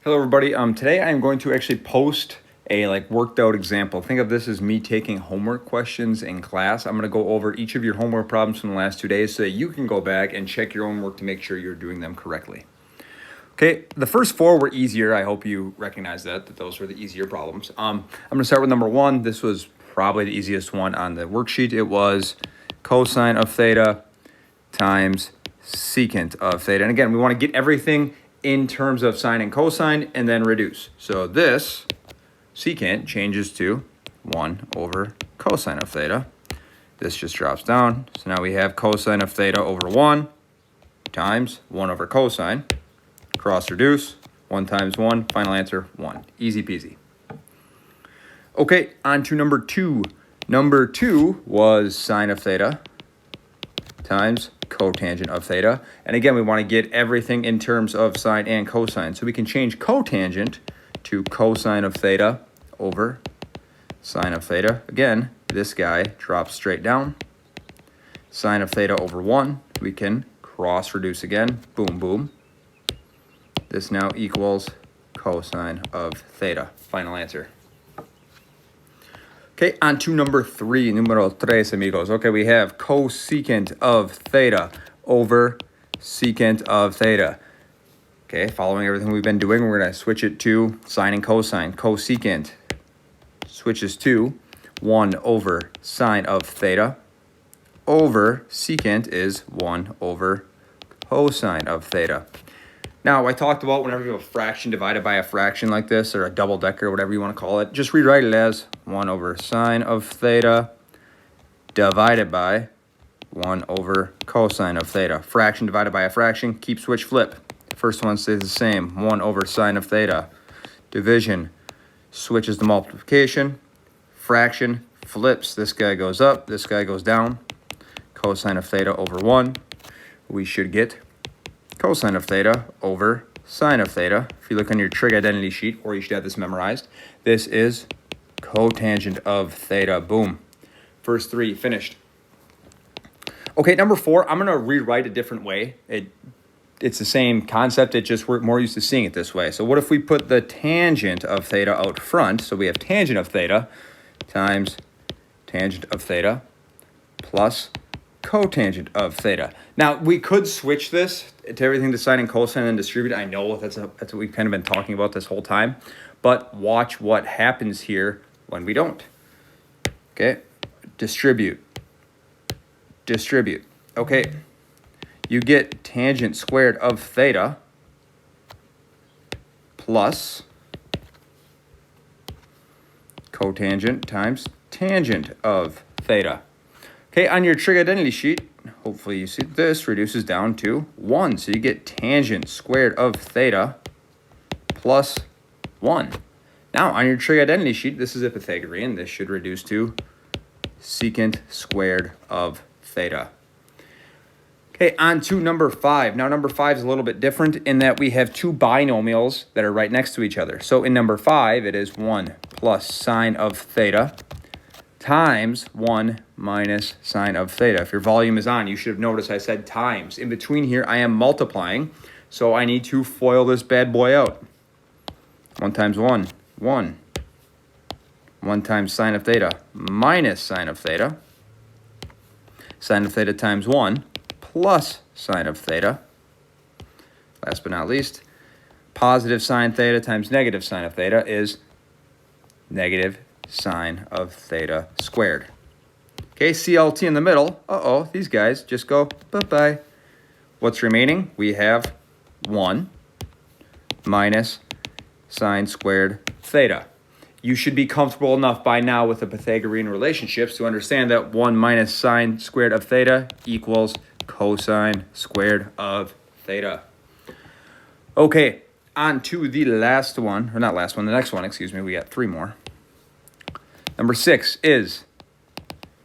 Hello everybody. Today I am going to actually post a worked out example. Think of this as me taking homework questions in class. I'm going to go over each of your homework problems from the last 2 days so that you can go back and check your own work to make sure you're doing them correctly. Okay, the first 4 were easier. I hope you recognize that those were the easier problems. I'm going to start with number 1. This was probably the easiest one on the worksheet. It was cosine of theta times secant of theta. And again, we want to get everything in terms of sine and cosine and then reduce. So this secant changes to 1 over cosine of theta. This just drops down. So now we have cosine of theta over 1 times 1 over cosine. Cross reduce, 1 times 1, final answer 1. Easy peasy. Okay, on to number 2. Number 2 was sine of theta times cotangent of theta. And again, we want to get everything in terms of sine and cosine. So we can change cotangent to cosine of theta over sine of theta. Again, this guy drops straight down. Sine of theta over 1. We can cross reduce again. Boom, boom. This now equals cosine of theta. Final answer. Okay, on to number 3, numero 3, amigos. Okay, we have cosecant of theta over secant of theta. Okay, following everything we've been doing, we're going to switch it to sine and cosine. Cosecant switches to 1 over sine of theta over secant is 1 over cosine of theta. Now, I talked about whenever you have a fraction divided by a fraction like this, or a double-decker, whatever you want to call it, just rewrite it as 1 over sine of theta divided by 1 over cosine of theta. Fraction divided by a fraction, keep switch flip. First one stays the same, 1 over sine of theta. Division switches to multiplication. Fraction flips, this guy goes up, this guy goes down. Cosine of theta over 1. We should get cosine of theta over sine of theta. If you look on your trig identity sheet, or you should have this memorized, this is cotangent of theta. Boom. First 3 finished. Okay, number 4, I'm going to rewrite a different way. It's the same concept, it just we're more used to seeing it this way. So what if we put the tangent of theta out front? So we have tangent of theta times tangent of theta plus cotangent of theta. Now, we could switch this to everything to sine and cosine and distribute. I know that's what we've kind of been talking about this whole time, but watch what happens here when we don't. Okay, distribute. Okay, you get tangent squared of theta plus cotangent times tangent of theta. Okay, on your trig identity sheet, hopefully you see this reduces down to 1. So you get tangent squared of theta plus 1. Now, on your trig identity sheet, this is a Pythagorean. This should reduce to secant squared of theta. Okay, on to number 5. Now, number 5 is a little bit different in that we have 2 binomials that are right next to each other. So in number 5, it is 1 plus sine of theta times 1 minus sine of theta. If your volume is on, you should have noticed I said times. In between here, I am multiplying, so I need to FOIL this bad boy out. 1 times 1, 1. 1 times sine of theta minus sine of theta. Sine of theta times 1 plus sine of theta. Last but not least, positive sine theta times negative sine of theta is negative sine of theta squared. Okay, CLT in the middle. Uh-oh, these guys just go bye-bye. What's remaining? We have 1 minus sine squared theta. You should be comfortable enough by now with the Pythagorean relationships to understand that 1 minus sine squared of theta equals cosine squared of theta. Okay, on to the last one, or not last one, the next one, excuse me. We got 3 more. Number 6 is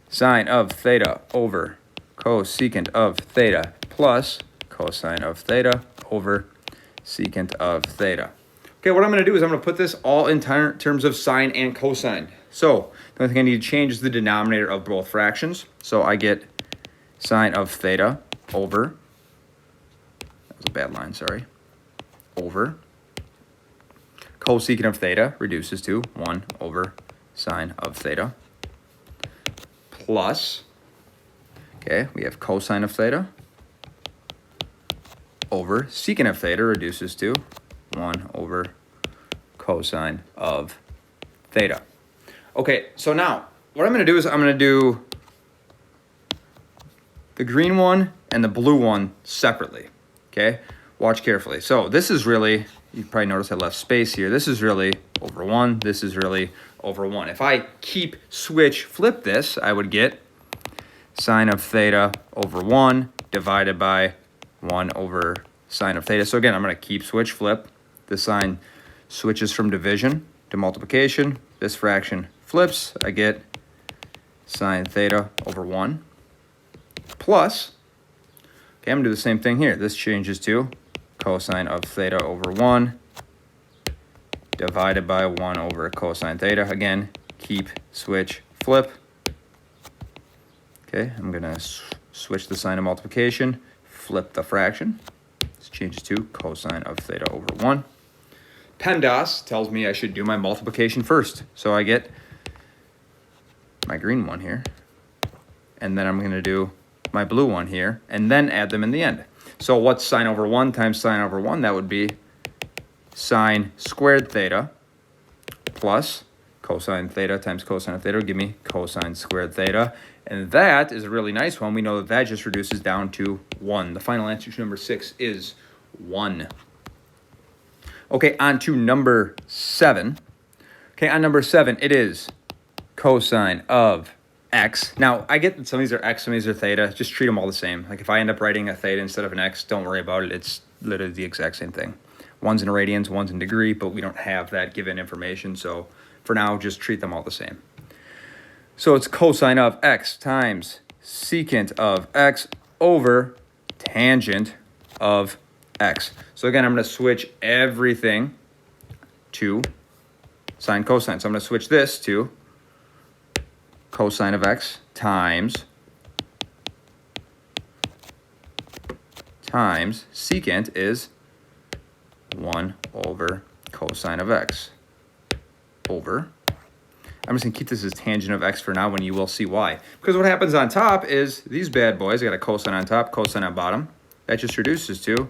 sine of theta over cosecant of theta plus cosine of theta over secant of theta. Okay, what I'm going to do is I'm going to put this all in terms of sine and cosine. So the only thing I need to change is the denominator of both fractions. So I get sine of theta over, that was a bad line, sorry, over cosecant of theta reduces to 1 over sine of theta. Plus, okay, we have cosine of theta over secant of theta reduces to 1 over cosine of theta. Okay, so now what I'm going to do is I'm going to do the green one and the blue one separately. Okay, watch carefully. So this is really, you probably noticed I left space here. This is really over 1. This is really over 1. If I flip this, I would get sine of theta over 1 divided by 1 over sine of theta. So again, I'm going to flip. The sign switches from division to multiplication. This fraction flips. I get sine theta over 1 plus, okay, I'm going to do the same thing here. This changes to cosine of theta over 1 divided by 1 over cosine theta. Again, switch, flip. Okay, I'm going to switch the sign of multiplication, flip the fraction. This changes to cosine of theta over 1. PEMDAS tells me I should do my multiplication first. So I get my green one here, and then I'm going to do my blue one here, and then add them in the end. So what's sine over 1 times sine over 1? That would be sine squared theta plus cosine theta times cosine of theta would give me cosine squared theta. And that is a really nice one. We know that that just reduces down to 1. The final answer to number 6 is 1. Okay, on to number 7. Okay, on number 7, it is cosine of x. Now, I get that some of these are x, some of these are theta. Just treat them all the same. Like if I end up writing a theta instead of an x, don't worry about it. It's literally the exact same thing. One's in radians, one's in degree, but we don't have that given information. So for now, just treat them all the same. So it's cosine of x times secant of x over tangent of x. So again, I'm going to switch everything to sine cosine. So I'm going to switch this to cosine of x times secant is 1 over cosine of x over. I'm just going to keep this as tangent of x for now, when you will see why. Because what happens on top is these bad boys, I got a cosine on top, cosine on bottom. That just reduces to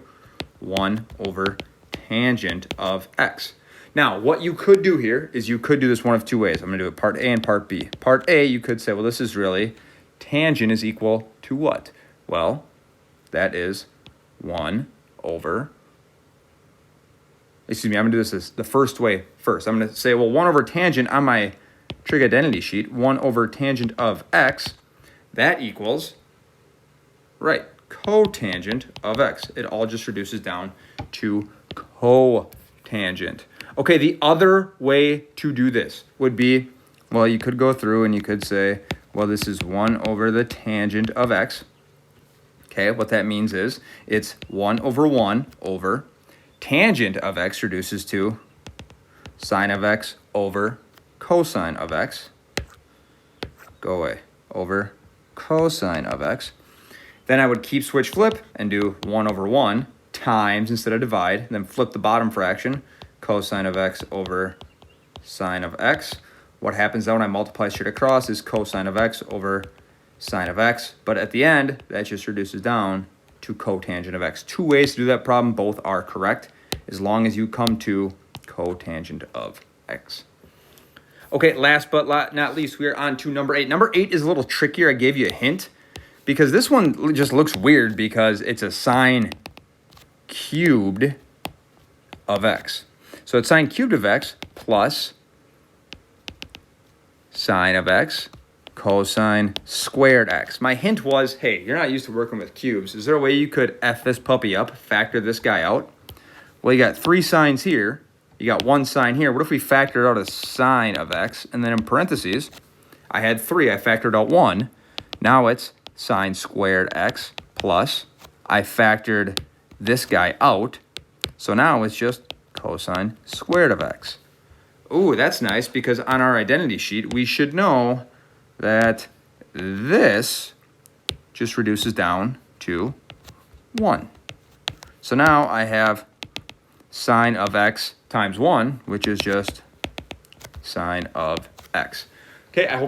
1 over tangent of x. Now, what you could do here is you could do this one of two ways. I'm going to do it part A and part B. Part A, you could say, well, this is really tangent is equal to what? Well, that is 1 over, excuse me, I'm going to do this the first way first. I'm going to say, well, 1 over tangent on my trig identity sheet, 1 over tangent of x, that equals, right, cotangent of x. It all just reduces down to cotangent. Okay, the other way to do this would be, well, you could go through and you could say, well, this is 1 over the tangent of x. Okay, what that means is it's 1 over 1 over tangent of x reduces to sine of x over cosine of x. Go away. Over cosine of x. Then I would switch flip and do 1 over 1 times instead of divide, and then flip the bottom fraction, cosine of x over sine of x. What happens now when I multiply straight across is cosine of x over sine of x, but at the end, that just reduces down to cotangent of x. Two ways to do that problem, both are correct, as long as you come to cotangent of x. Okay, last but not least, we are on to number 8. Number 8 is a little trickier. I gave you a hint, because this one just looks weird because it's a sine cubed of x. So it's sine cubed of x plus sine of x cosine squared x. My hint was, hey, you're not used to working with cubes. Is there a way you could F this puppy up, factor this guy out? Well, you got 3 sines here. You got 1 sine here. What if we factored out a sine of x? And then in parentheses, I had 3. I factored out 1. Now it's sine squared x plus, I factored this guy out. So now it's just cosine squared of x. Ooh, that's nice, because on our identity sheet, we should know that this just reduces down to 1. So now I have sine of x times 1, which is just sine of x. Okay, I hope